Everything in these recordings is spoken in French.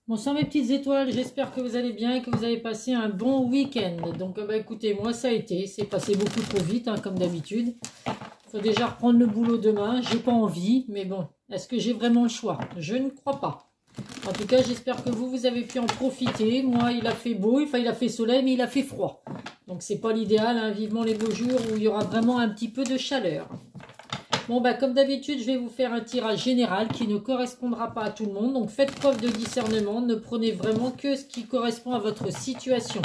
Bonsoir mes petites étoiles, j'espère que vous allez bien et que vous avez passé un bon week-end. Donc écoutez, moi ça a été, c'est passé beaucoup trop vite comme d'habitude. Il faut déjà reprendre le boulot demain, j'ai pas envie, mais bon, est-ce que j'ai vraiment le choix? Je ne crois pas. En tout cas, j'espère que vous avez pu en profiter. Moi, il a fait beau, enfin il a fait soleil, mais il a fait froid. Donc c'est pas l'idéal, vivement les beaux jours où il y aura vraiment un petit peu de chaleur. Bon, comme d'habitude, je vais vous faire un tirage général qui ne correspondra pas à tout le monde. Donc, faites preuve de discernement. Ne prenez vraiment que ce qui correspond à votre situation.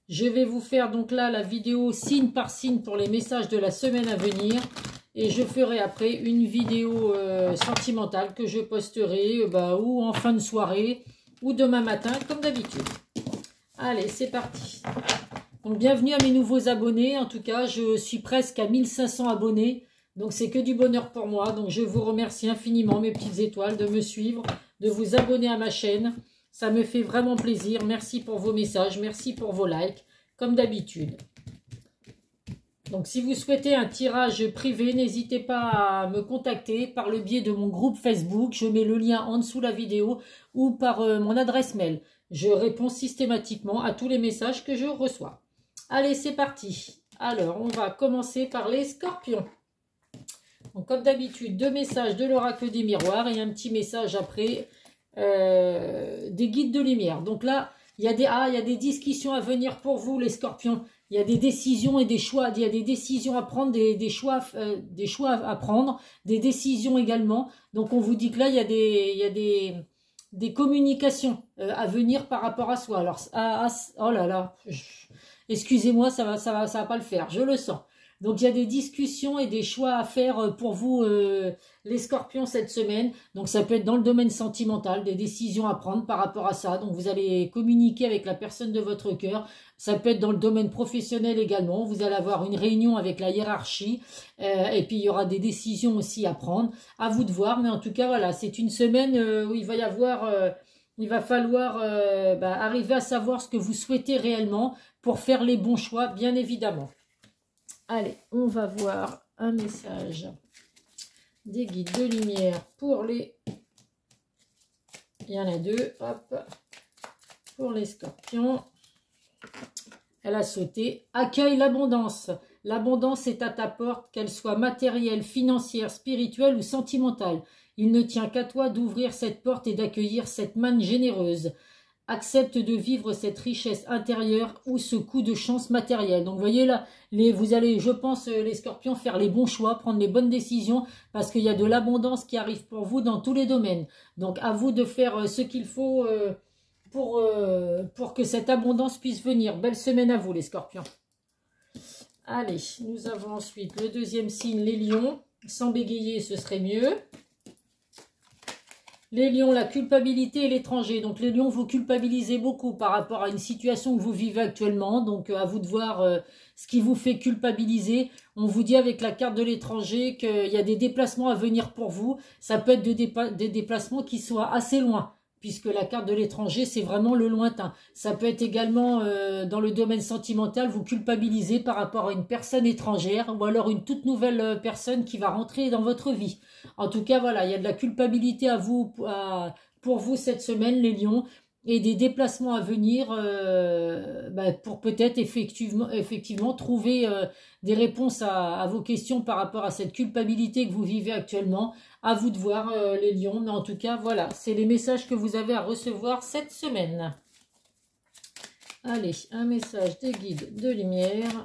Je vais vous faire donc là la vidéo signe par signe pour les messages de la semaine à venir. Et je ferai après une vidéo sentimentale que je posterai ou en fin de soirée ou demain matin comme d'habitude. Allez, c'est parti. Donc, bienvenue à mes nouveaux abonnés. En tout cas, je suis presque à 1500 abonnés. Donc, c'est que du bonheur pour moi. Donc, je vous remercie infiniment, mes petites étoiles, de me suivre, de vous abonner à ma chaîne. Ça me fait vraiment plaisir. Merci pour vos messages. Merci pour vos likes, comme d'habitude. Donc, si vous souhaitez un tirage privé, n'hésitez pas à me contacter par le biais de mon groupe Facebook. Je mets le lien en dessous de la vidéo ou par mon adresse mail. Je réponds systématiquement à tous les messages que je reçois. Allez, c'est parti. Alors, on va commencer par les scorpions. Donc, comme d'habitude, 2 messages de l'oracle des miroirs et un petit message après des guides de lumière. Donc là, il y a des discussions à venir pour vous, les scorpions. Il y a des décisions et des choix. Il y a des décisions à prendre, des choix à prendre, des décisions également. Donc, on vous dit que là, il y a des communications à venir par rapport à soi. Alors, oh là là, excusez-moi, ça va pas le faire. Je le sens. Donc, il y a des discussions et des choix à faire pour vous, les scorpions, cette semaine. Donc, ça peut être dans le domaine sentimental, des décisions à prendre par rapport à ça. Donc, vous allez communiquer avec la personne de votre cœur. Ça peut être dans le domaine professionnel également. Vous allez avoir une réunion avec la hiérarchie. Et puis, il y aura des décisions aussi à prendre. À vous de voir. Mais en tout cas, voilà, c'est une semaine où il va falloir arriver à savoir ce que vous souhaitez réellement pour faire les bons choix, bien évidemment. Allez, on va voir un message des guides de lumière pour les... Il y en a 2, hop, pour les scorpions. Elle a sauté. Accueille l'abondance. L'abondance est à ta porte, qu'elle soit matérielle, financière, spirituelle ou sentimentale. Il ne tient qu'à toi d'ouvrir cette porte et d'accueillir cette manne généreuse. Accepte de vivre cette richesse intérieure ou ce coup de chance matérielle. Donc, vous voyez là, vous allez, je pense, les scorpions, faire les bons choix, prendre les bonnes décisions, parce qu'il y a de l'abondance qui arrive pour vous dans tous les domaines. Donc, à vous de faire ce qu'il faut pour que cette abondance puisse venir. Belle semaine à vous, les scorpions. Allez, nous avons ensuite le deuxième signe, les lions. Sans bégayer, ce serait mieux. Les lions, la culpabilité et l'étranger. Donc les lions, vous culpabilisez beaucoup par rapport à une situation que vous vivez actuellement. Donc à vous de voir ce qui vous fait culpabiliser. On vous dit avec la carte de l'étranger qu'il y a des déplacements à venir pour vous. Ça peut être des déplacements qui soient assez loin, puisque la carte de l'étranger, c'est vraiment le lointain. Ça peut être également dans le domaine sentimental, vous culpabilisez par rapport à une personne étrangère ou alors une toute nouvelle personne qui va rentrer dans votre vie. En tout cas, voilà, il y a de la culpabilité pour vous cette semaine, les lions, et des déplacements à venir pour peut-être effectivement trouver des réponses à vos questions par rapport à cette culpabilité que vous vivez actuellement. À vous de voir, les lions. Mais en tout cas, voilà, c'est les messages que vous avez à recevoir cette semaine. Allez, un message des guides de lumière.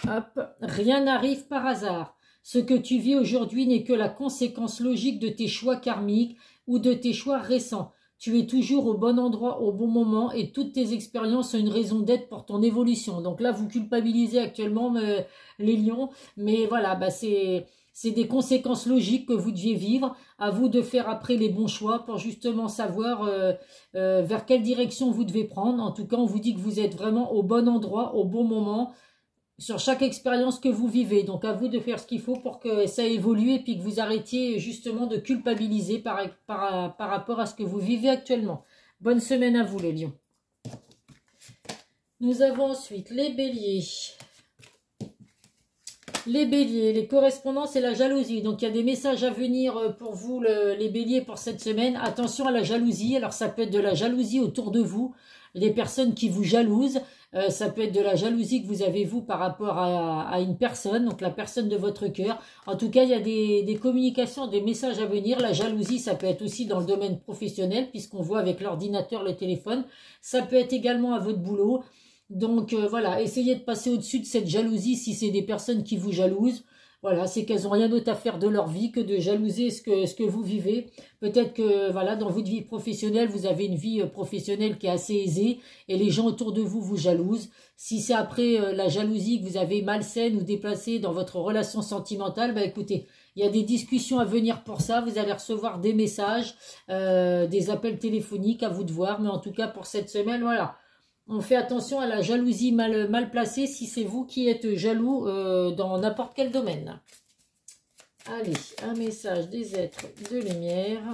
Hop, rien n'arrive par hasard. Ce que tu vis aujourd'hui n'est que la conséquence logique de tes choix karmiques ou de tes choix récents. Tu es toujours au bon endroit au bon moment et toutes tes expériences ont une raison d'être pour ton évolution. Donc là, vous culpabilisez actuellement les lions, mais voilà, c'est des conséquences logiques que vous deviez vivre. À vous de faire après les bons choix pour justement savoir vers quelle direction vous devez prendre. En tout cas, on vous dit que vous êtes vraiment au bon endroit, au bon moment, sur chaque expérience que vous vivez. Donc, à vous de faire ce qu'il faut pour que ça évolue et puis que vous arrêtiez justement de culpabiliser par rapport à ce que vous vivez actuellement. Bonne semaine à vous, les lions. Nous avons ensuite les béliers. Les béliers, les correspondances et la jalousie. Donc, il y a des messages à venir pour vous, les béliers, pour cette semaine. Attention à la jalousie. Alors, ça peut être de la jalousie autour de vous, les personnes qui vous jalousent. Ça peut être de la jalousie que vous avez, vous, par rapport à une personne, donc la personne de votre cœur. En tout cas, il y a des communications, des messages à venir. La jalousie, ça peut être aussi dans le domaine professionnel, puisqu'on voit avec l'ordinateur, le téléphone. Ça peut être également à votre boulot. Donc voilà, essayez de passer au-dessus de cette jalousie si c'est des personnes qui vous jalousent. Voilà, c'est qu'elles n'ont rien d'autre à faire de leur vie que de jalouser ce que vous vivez. Peut-être que voilà, dans votre vie professionnelle, vous avez une vie professionnelle qui est assez aisée et les gens autour de vous vous jalousent. Si c'est après la jalousie que vous avez malsaine ou déplacée dans votre relation sentimentale, bah écoutez, il y a des discussions à venir pour ça. Vous allez recevoir des messages, des appels téléphoniques, à vous de voir. Mais en tout cas, pour cette semaine, voilà. On fait attention à la jalousie mal placée si c'est vous qui êtes jaloux dans n'importe quel domaine. Allez, un message des êtres de lumière.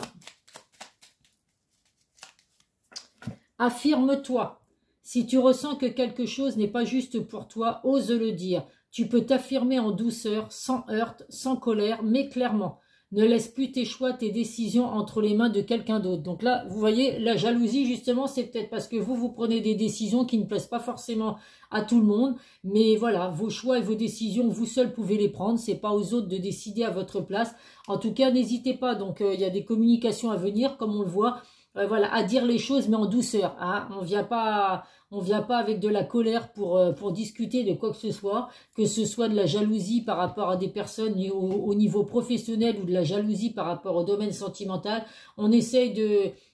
Affirme-toi. Si tu ressens que quelque chose n'est pas juste pour toi, ose le dire. Tu peux t'affirmer en douceur, sans heurte, sans colère, mais clairement. Ne laisse plus tes choix, tes décisions entre les mains de quelqu'un d'autre. Donc là, vous voyez, la jalousie, justement, c'est peut-être parce que vous prenez des décisions qui ne plaisent pas forcément à tout le monde. Mais voilà, vos choix et vos décisions, vous seuls pouvez les prendre. C'est pas aux autres de décider à votre place. En tout cas, n'hésitez pas. Donc, il y a des communications à venir, comme on le voit. Voilà, à dire les choses, mais en douceur. Hein. On vient pas avec de la colère pour discuter de quoi que ce soit de la jalousie par rapport à des personnes au niveau professionnel ou de la jalousie par rapport au domaine sentimental. On essaye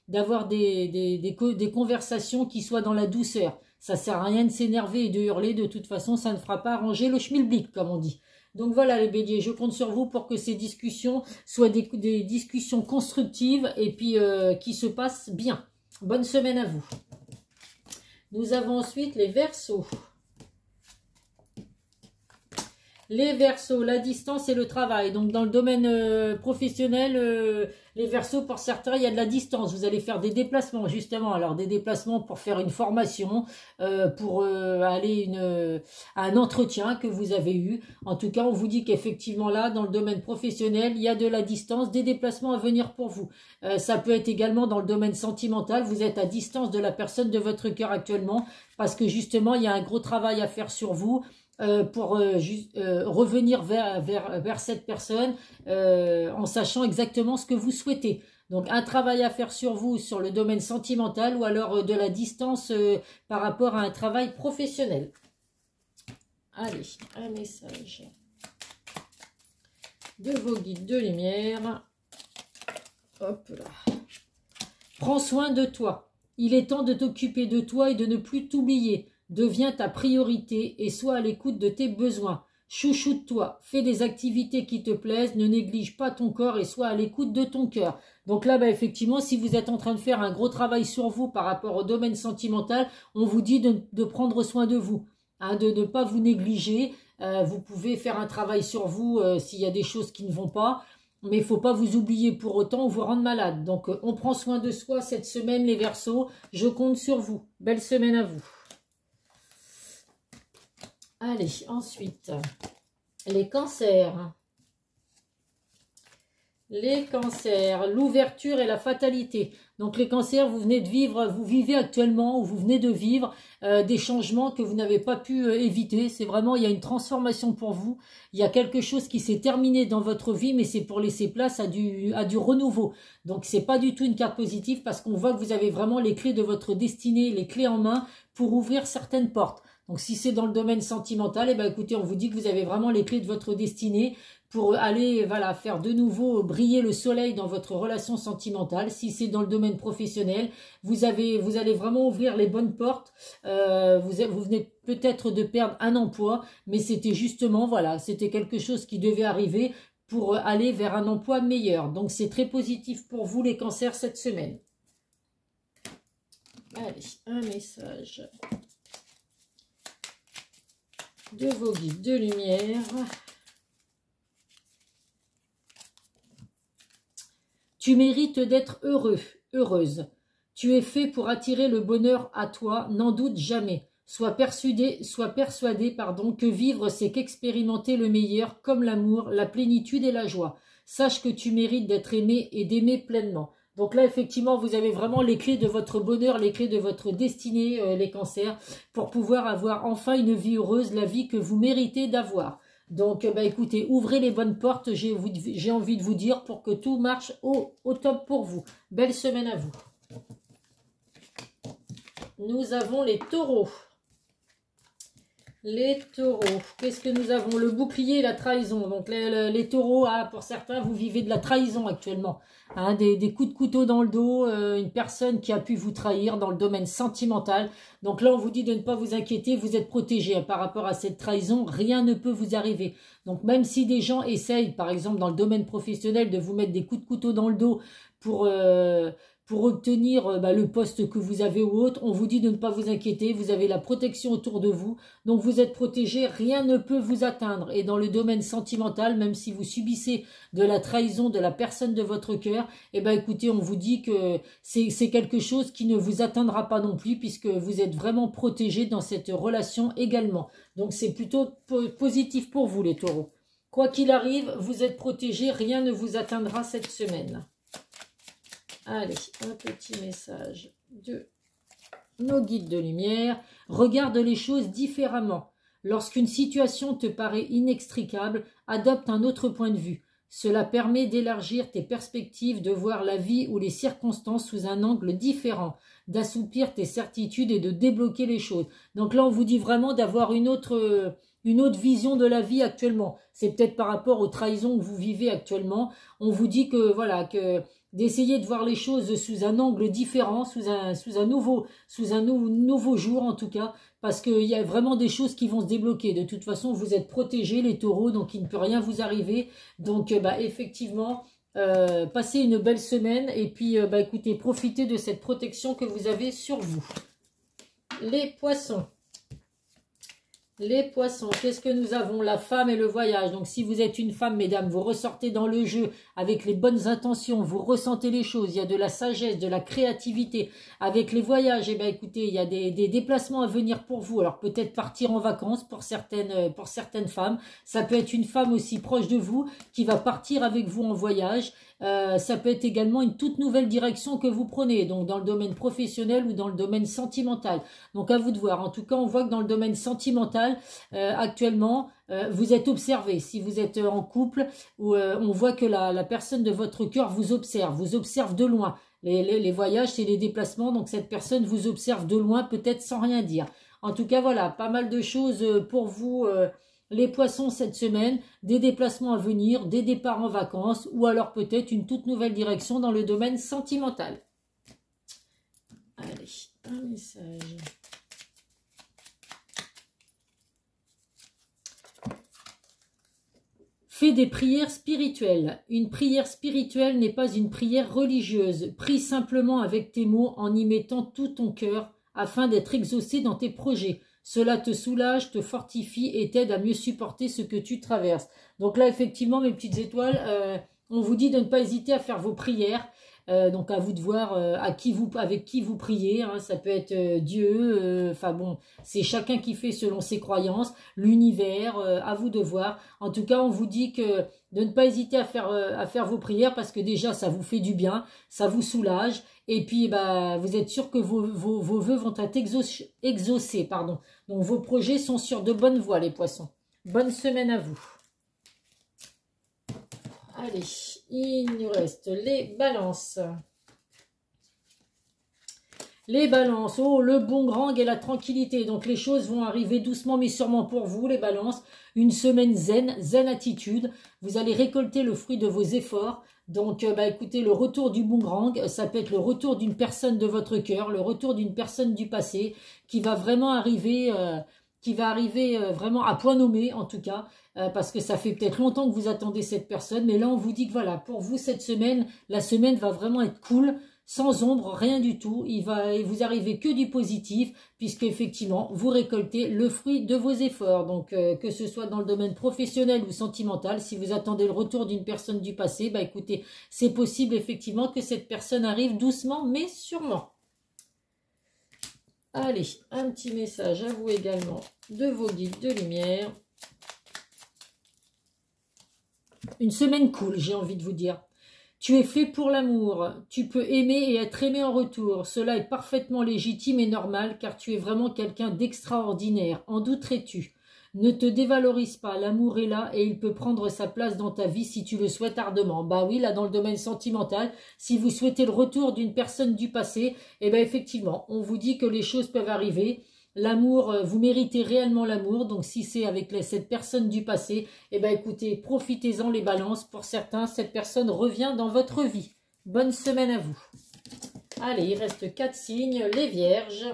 d'avoir des conversations qui soient dans la douceur. Ça sert à rien de s'énerver et de hurler. De toute façon, ça ne fera pas arranger le schmilblick, comme on dit. Donc voilà les béliers, je compte sur vous pour que ces discussions soient des discussions constructives et puis qui se passent bien. Bonne semaine à vous. Nous avons ensuite les Verseaux. Les Verseaux, la distance et le travail. Donc dans le domaine professionnel, les Verseaux, pour certains, il y a de la distance. Vous allez faire des déplacements, justement. Alors des déplacements pour faire une formation, pour aller à un entretien que vous avez eu. En tout cas, on vous dit qu'effectivement là, dans le domaine professionnel, il y a de la distance, des déplacements à venir pour vous. Ça peut être également dans le domaine sentimental. Vous êtes à distance de la personne de votre cœur actuellement parce que justement, il y a un gros travail à faire sur vous. Pour revenir vers cette personne en sachant exactement ce que vous souhaitez. Donc un travail à faire sur vous, sur le domaine sentimental ou alors de la distance par rapport à un travail professionnel. Allez, un message de vos guides de lumière. Hop là. Prends soin de toi. Il est temps de t'occuper de toi et de ne plus t'oublier. Deviens ta priorité et sois à l'écoute de tes besoins. Chouchoute-toi, fais des activités qui te plaisent, ne néglige pas ton corps et sois à l'écoute de ton cœur. Donc là, effectivement, si vous êtes en train de faire un gros travail sur vous par rapport au domaine sentimental, on vous dit de prendre soin de vous, hein, de ne pas vous négliger. Vous pouvez faire un travail sur vous s'il y a des choses qui ne vont pas, mais il ne faut pas vous oublier pour autant ou vous rendre malade. Donc on prend soin de soi cette semaine, les Verseaux. Je compte sur vous. Belle semaine à vous. Allez, ensuite, les cancers. Les cancers, l'ouverture et la fatalité. Donc les cancers, vous vivez actuellement ou vous venez de vivre des changements que vous n'avez pas pu éviter. C'est vraiment, il y a une transformation pour vous. Il y a quelque chose qui s'est terminé dans votre vie, mais c'est pour laisser place à du renouveau. Donc c'est pas du tout une carte positive parce qu'on voit que vous avez vraiment les clés de votre destinée, les clés en main pour ouvrir certaines portes. Donc si c'est dans le domaine sentimental, écoutez, on vous dit que vous avez vraiment les clés de votre destinée pour aller faire de nouveau briller le soleil dans votre relation sentimentale. Si c'est dans le domaine professionnel, vous allez vraiment ouvrir les bonnes portes. Vous venez peut-être de perdre un emploi, mais c'était justement, c'était quelque chose qui devait arriver pour aller vers un emploi meilleur. Donc c'est très positif pour vous les cancers cette semaine. Allez, un message de vos guides de lumière. Tu mérites d'être heureux, heureuse. Tu es fait pour attirer le bonheur à toi, n'en doute jamais. Sois persuadé, pardon, que vivre, c'est qu'expérimenter le meilleur, comme l'amour, la plénitude et la joie. Sache que tu mérites d'être aimé et d'aimer pleinement. Donc là, effectivement, vous avez vraiment les clés de votre bonheur, les clés de votre destinée, les cancers, pour pouvoir avoir enfin une vie heureuse, la vie que vous méritez d'avoir. Donc, écoutez, ouvrez les bonnes portes, j'ai envie de vous dire, pour que tout marche au top pour vous. Belle semaine à vous. Nous avons les taureaux. Les taureaux, qu'est-ce que nous avons? Le bouclier et la trahison. Donc les taureaux, pour certains, vous vivez de la trahison actuellement. Des coups de couteau dans le dos, une personne qui a pu vous trahir dans le domaine sentimental. Donc là, on vous dit de ne pas vous inquiéter, vous êtes protégé par rapport à cette trahison, rien ne peut vous arriver. Donc même si des gens essayent, par exemple dans le domaine professionnel, de vous mettre des coups de couteau dans le dos pour obtenir le poste que vous avez ou autre, on vous dit de ne pas vous inquiéter, vous avez la protection autour de vous, donc vous êtes protégé, rien ne peut vous atteindre. Et dans le domaine sentimental, même si vous subissez de la trahison de la personne de votre cœur, écoutez, on vous dit que c'est quelque chose qui ne vous atteindra pas non plus, puisque vous êtes vraiment protégé dans cette relation également. Donc c'est plutôt positif pour vous les taureaux. Quoi qu'il arrive, vous êtes protégé, rien ne vous atteindra cette semaine. Allez, un petit message de nos guides de lumière. Regarde les choses différemment. Lorsqu'une situation te paraît inextricable, adopte un autre point de vue. Cela permet d'élargir tes perspectives, de voir la vie ou les circonstances sous un angle différent, d'assouplir tes certitudes et de débloquer les choses. Donc là, on vous dit vraiment d'avoir une autre vision de la vie actuellement. C'est peut-être par rapport aux trahisons que vous vivez actuellement. On vous dit que voilà, d'essayer de voir les choses sous un angle différent, sous un nouveau jour en tout cas, parce qu'il y a vraiment des choses qui vont se débloquer. De toute façon, vous êtes protégés les taureaux, donc il ne peut rien vous arriver. Donc effectivement, passez une belle semaine et puis écoutez, profitez de cette protection que vous avez sur vous. Les poissons. Les poissons, qu'est-ce que nous avons? La femme et le voyage. Donc si vous êtes une femme, mesdames, vous ressortez dans le jeu avec les bonnes intentions, vous ressentez les choses, il y a de la sagesse, de la créativité. Avec les voyages, écoutez, il y a des déplacements à venir pour vous. Alors peut-être partir en vacances pour certaines femmes. Ça peut être une femme aussi proche de vous qui va partir avec vous en voyage. Ça peut être également une toute nouvelle direction que vous prenez, donc dans le domaine professionnel ou dans le domaine sentimental. Donc à vous de voir. En tout cas, on voit que dans le domaine sentimental, actuellement, vous êtes observé. Si vous êtes en couple, on voit que la personne de votre cœur vous observe de loin. Les voyages, c'est les déplacements, donc cette personne vous observe de loin, peut-être sans rien dire. En tout cas, voilà, pas mal de choses pour vous. Les poissons cette semaine, des déplacements à venir, des départs en vacances ou alors peut-être une toute nouvelle direction dans le domaine sentimental. Allez, un message. Fais des prières spirituelles. Une prière spirituelle n'est pas une prière religieuse. Prie simplement avec tes mots en y mettant tout ton cœur afin d'être exaucé dans tes projets. Cela te soulage, te fortifie et t'aide à mieux supporter ce que tu traverses. Donc là, effectivement, mes petites étoiles, on vous dit de ne pas hésiter à faire vos prières. Donc à vous de voir avec qui vous priez. Ça peut être Dieu, enfin bon, c'est chacun qui fait selon ses croyances, l'univers, à vous de voir. En tout cas, on vous dit que de ne pas hésiter à faire vos prières parce que déjà, ça vous fait du bien, ça vous soulage. Et puis, vous êtes sûr que vos vœux vont être exaucés. Pardon. Donc, vos projets sont sur de bonnes voies, les poissons. Bonne semaine à vous. Allez, il nous reste les balances. Les balances, oh, le bon grand et la tranquillité. Donc, les choses vont arriver doucement mais sûrement pour vous, les balances. Une semaine zen attitude. Vous allez récolter le fruit de vos efforts. Donc, écoutez, le retour du boomerang, ça peut être le retour d'une personne de votre cœur, le retour d'une personne du passé qui va vraiment arriver, vraiment à point nommé en tout cas, parce que ça fait peut-être longtemps que vous attendez cette personne, mais là on vous dit que voilà, pour vous cette semaine, la semaine va vraiment être cool, sans ombre, rien du tout, il vous arriver que du positif, puisque effectivement vous récoltez le fruit de vos efforts. Donc que ce soit dans le domaine professionnel ou sentimental, si vous attendez le retour d'une personne du passé, écoutez, c'est possible effectivement que cette personne arrive doucement mais sûrement. Allez, un petit message à vous également de vos guides de lumière. Une semaine cool, j'ai envie de vous dire. Tu es fait pour l'amour, tu peux aimer et être aimé en retour. Cela est parfaitement légitime et normal car tu es vraiment quelqu'un d'extraordinaire. En douterais-tu? Ne te dévalorise pas, l'amour est là et il peut prendre sa place dans ta vie si tu le souhaites ardemment. Bah oui, là dans le domaine sentimental, si vous souhaitez le retour d'une personne du passé, eh bien effectivement, on vous dit que les choses peuvent arriver. L'amour, vous méritez réellement l'amour, donc si c'est avec cette personne du passé, eh bien écoutez, profitez-en les balances. Pour certains, cette personne revient dans votre vie. Bonne semaine à vous. Allez, il reste 4 signes, les vierges.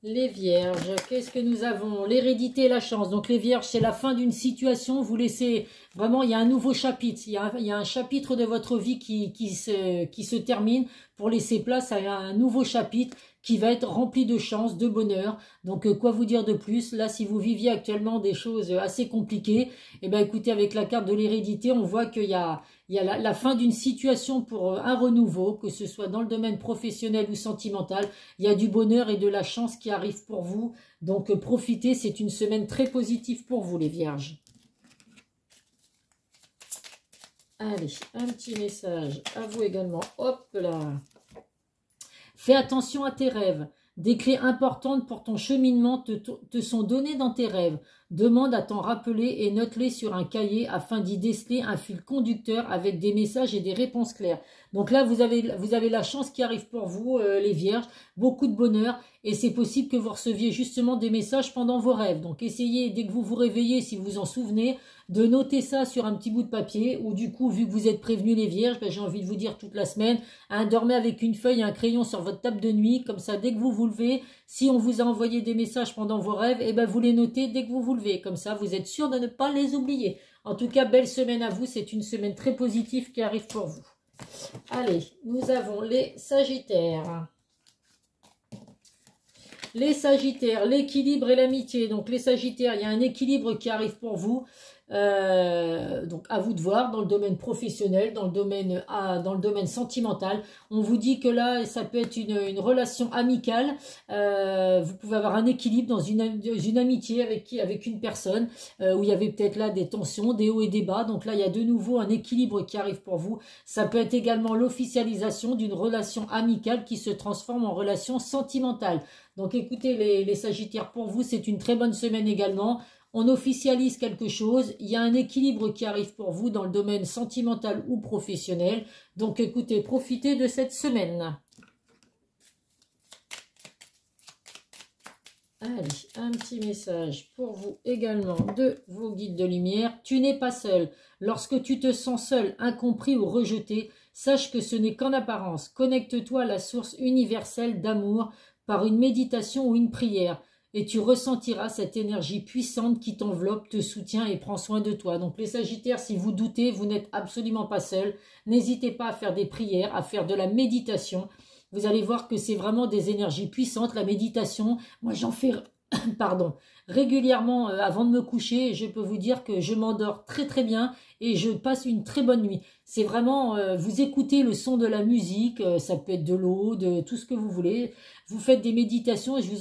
Les vierges, qu'est-ce que nous avons? L'hérédité et la chance. Donc les vierges, c'est la fin d'une situation. Vous laissez, vraiment, il y a un nouveau chapitre. Il y a un chapitre de votre vie qui se termine pour laisser place à un nouveau chapitre qui va être rempli de chance, de bonheur. Donc quoi vous dire de plus? Là, si vous viviez actuellement des choses assez compliquées, eh bien écoutez, avec la carte de l'hérédité, on voit qu'il y a la fin d'une situation pour un renouveau, que ce soit dans le domaine professionnel ou sentimental. Il y a du bonheur et de la chance qui arrive pour vous. Donc profitez, c'est une semaine très positive pour vous les vierges. Allez, un petit message à vous également. Hop là. Fais attention à tes rêves. Des clés importantes pour ton cheminement te sont données dans tes rêves. Demande à t'en rappeler et note-les sur un cahier afin d'y déceler un fil conducteur avec des messages et des réponses claires. Donc là, vous avez la chance qui arrive pour vous, les vierges. Beaucoup de bonheur et c'est possible que vous receviez justement des messages pendant vos rêves. Donc essayez, dès que vous vous réveillez, si vous vous en souvenez, de noter ça sur un petit bout de papier ou du coup, vu que vous êtes prévenus les vierges, ben, j'ai envie de vous dire toute la semaine, dormez avec une feuille et un crayon sur votre table de nuit, comme ça, dès que vous vous levez, si on vous a envoyé des messages pendant vos rêves, eh ben, vous les notez dès que vous vous levez, comme ça, vous êtes sûr de ne pas les oublier. En tout cas, belle semaine à vous, c'est une semaine très positive qui arrive pour vous. Allez, nous avons les Sagittaires. Les Sagittaires, l'équilibre et l'amitié. Donc les Sagittaires, il y a un équilibre qui arrive pour vous. Donc à vous de voir dans le domaine professionnel, dans le domaine sentimental. On vous dit que là, ça peut être une relation amicale. Vous pouvez avoir un équilibre dans une amitié avec une personne où il y avait peut-être là des tensions, des hauts et des bas. Donc là, il y a de nouveau un équilibre qui arrive pour vous. Ça peut être également l'officialisation d'une relation amicale qui se transforme en relation sentimentale. Donc écoutez les Sagittaires, pour vous, c'est une très bonne semaine également. On officialise quelque chose, il y a un équilibre qui arrive pour vous dans le domaine sentimental ou professionnel. Donc écoutez, profitez de cette semaine. Allez, un petit message pour vous également de vos guides de lumière. Tu n'es pas seul. Lorsque tu te sens seul, incompris ou rejeté, sache que ce n'est qu'en apparence. Connecte-toi à la source universelle d'amour par une méditation ou une prière. Et tu ressentiras cette énergie puissante qui t'enveloppe, te soutient et prend soin de toi. Donc les Sagittaires, si vous doutez, vous n'êtes absolument pas seul. N'hésitez pas à faire des prières, à faire de la méditation. Vous allez voir que c'est vraiment des énergies puissantes, la méditation. Moi, j'en fais pardon, régulièrement avant de me coucher. Je peux vous dire que je m'endors très très bien et je passe une très bonne nuit. C'est vraiment, vous écoutez le son de la musique, ça peut être de l'eau, de tout ce que vous voulez. Vous faites des méditations et je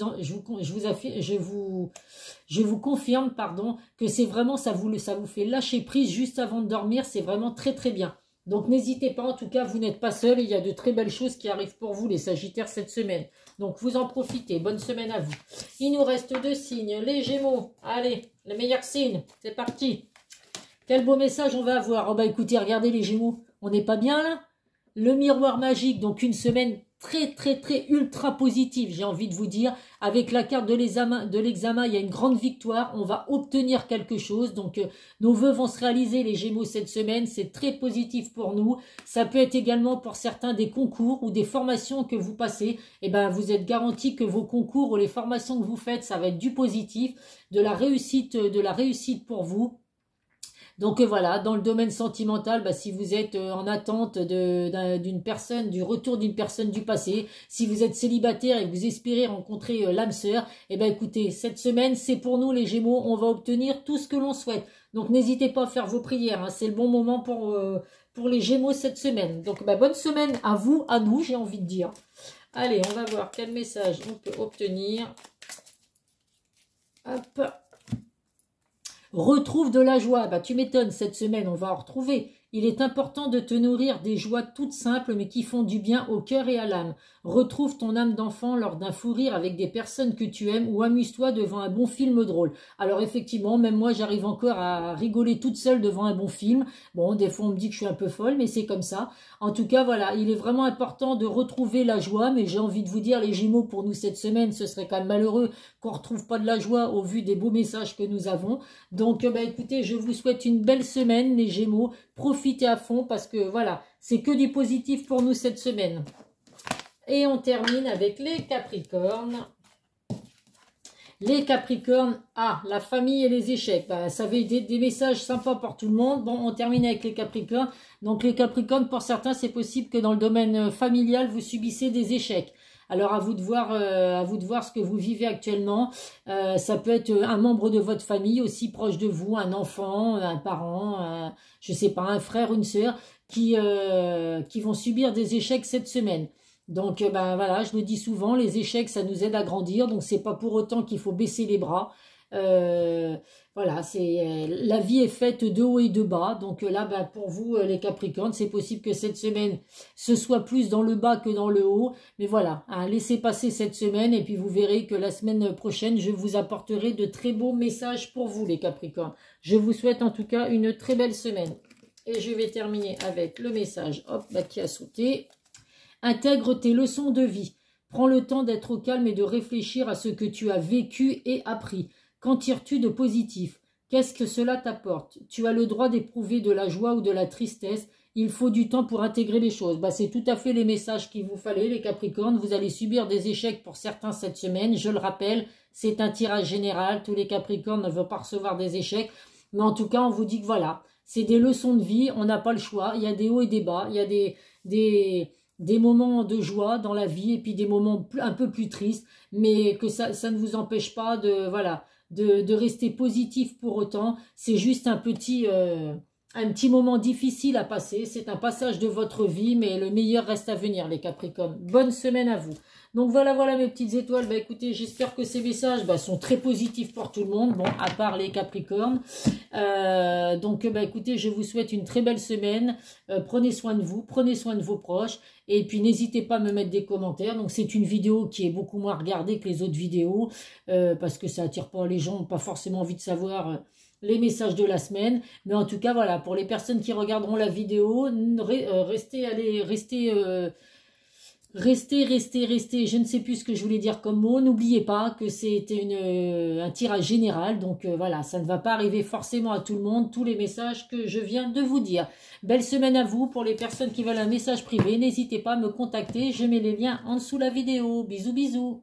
vous confirme, pardon, que c'est vraiment, ça vous fait lâcher prise juste avant de dormir. C'est vraiment très très bien. Donc n'hésitez pas, en tout cas, vous n'êtes pas seul. Il y a de très belles choses qui arrivent pour vous, les Sagittaires, cette semaine. Donc vous en profitez. Bonne semaine à vous. Il nous reste 2 signes. Les Gémeaux. Allez, les meilleurs signes. C'est parti. Quel beau message on va avoir. Oh bah écoutez, regardez les Gémeaux. On n'est pas bien là? Le miroir magique, donc une semaine très très très ultra positive, j'ai envie de vous dire. Avec la carte de l'examen, il y a une grande victoire. On va obtenir quelque chose. Donc nos vœux vont se réaliser, les Gémeaux, cette semaine. C'est très positif pour nous. Ça peut être également pour certains des concours ou des formations que vous passez. Et ben vous êtes garantis que vos concours ou les formations que vous faites, ça va être du positif, de la réussite pour vous. Donc voilà, dans le domaine sentimental, bah, si vous êtes en attente d'une personne, du retour d'une personne du passé, si vous êtes célibataire et que vous espérez rencontrer l'âme sœur, eh ben écoutez, cette semaine, c'est pour nous les Gémeaux, on va obtenir tout ce que l'on souhaite. Donc n'hésitez pas à faire vos prières, hein, c'est le bon moment pour les Gémeaux cette semaine. Donc bah, bonne semaine à vous, à nous, j'ai envie de dire. Allez, on va voir quel message on peut obtenir. Hop. Retrouve de la joie. Bah, tu m'étonnes, cette semaine, on va en retrouver. Il est important de te nourrir des joies toutes simples mais qui font du bien au cœur et à l'âme. Retrouve ton âme d'enfant lors d'un fou rire avec des personnes que tu aimes ou amuse-toi devant un bon film drôle. Alors effectivement, même moi j'arrive encore à rigoler toute seule devant un bon film. Bon, des fois on me dit que je suis un peu folle, mais c'est comme ça. En tout cas, voilà, il est vraiment important de retrouver la joie, mais j'ai envie de vous dire, les Gémeaux, pour nous cette semaine, ce serait quand même malheureux qu'on ne retrouve pas de la joie au vu des beaux messages que nous avons. Donc, bah, écoutez, je vous souhaite une belle semaine, les Gémeaux. Profitez à fond parce que voilà, c'est que du positif pour nous cette semaine. Et on termine avec les Capricornes. Les Capricornes, la famille et les échecs. Bah, ça avait des messages sympas pour tout le monde. Bon, on termine avec les Capricornes. Donc les Capricornes, pour certains, c'est possible que dans le domaine familial, vous subissez des échecs. Alors à vous de voir ce que vous vivez actuellement. Ça peut être un membre de votre famille aussi proche de vous, un enfant, un parent, je sais pas, un frère, une sœur, qui vont subir des échecs cette semaine. Donc ben voilà, je le dis souvent, les échecs ça nous aide à grandir, donc c'est pas pour autant qu'il faut baisser les bras. Voilà, la vie est faite de haut et de bas, donc là ben, pour vous les Capricornes, c'est possible que cette semaine ce soit plus dans le bas que dans le haut, mais voilà, hein, laissez passer cette semaine et puis vous verrez que la semaine prochaine je vous apporterai de très beaux messages pour vous les Capricornes. Je vous souhaite en tout cas une très belle semaine et je vais terminer avec le message qui a sauté. Intègre tes leçons de vie. Prends le temps d'être au calme et de réfléchir à ce que tu as vécu et appris. Qu'en tires-tu de positif? Qu'est-ce que cela t'apporte? Tu as le droit d'éprouver de la joie ou de la tristesse. Il faut du temps pour intégrer les choses. Bah, c'est tout à fait les messages qu'il vous fallait, les Capricornes. Vous allez subir des échecs pour certains cette semaine. Je le rappelle, c'est un tirage général. Tous les Capricornes ne veulent pas recevoir des échecs. Mais en tout cas, on vous dit que voilà, c'est des leçons de vie. On n'a pas le choix. Il y a des hauts et des bas. Il y a des moments de joie dans la vie et puis des moments un peu plus tristes, mais que ça ne vous empêche pas de rester positif pour autant. C'est juste un petit moment difficile à passer. C'est un passage de votre vie, mais le meilleur reste à venir, les Capricornes. Bonne semaine à vous. Donc voilà mes petites étoiles. Bah écoutez, j'espère que ces messages sont très positifs pour tout le monde, bon, à part les Capricornes. Donc bah écoutez, je vous souhaite une très belle semaine. Prenez soin de vous, prenez soin de vos proches. Et puis n'hésitez pas à me mettre des commentaires. Donc c'est une vidéo qui est beaucoup moins regardée que les autres vidéos, parce que ça attire pas les gens, pas forcément envie de savoir les messages de la semaine. Mais en tout cas, voilà, pour les personnes qui regarderont la vidéo, restez, je ne sais plus ce que je voulais dire comme mot. N'oubliez pas que c'était un tirage général. Donc voilà, ça ne va pas arriver forcément à tout le monde, tous les messages que je viens de vous dire. Belle semaine à vous. Pour les personnes qui veulent un message privé, n'hésitez pas à me contacter. Je mets les liens en dessous de la vidéo. Bisous, bisous.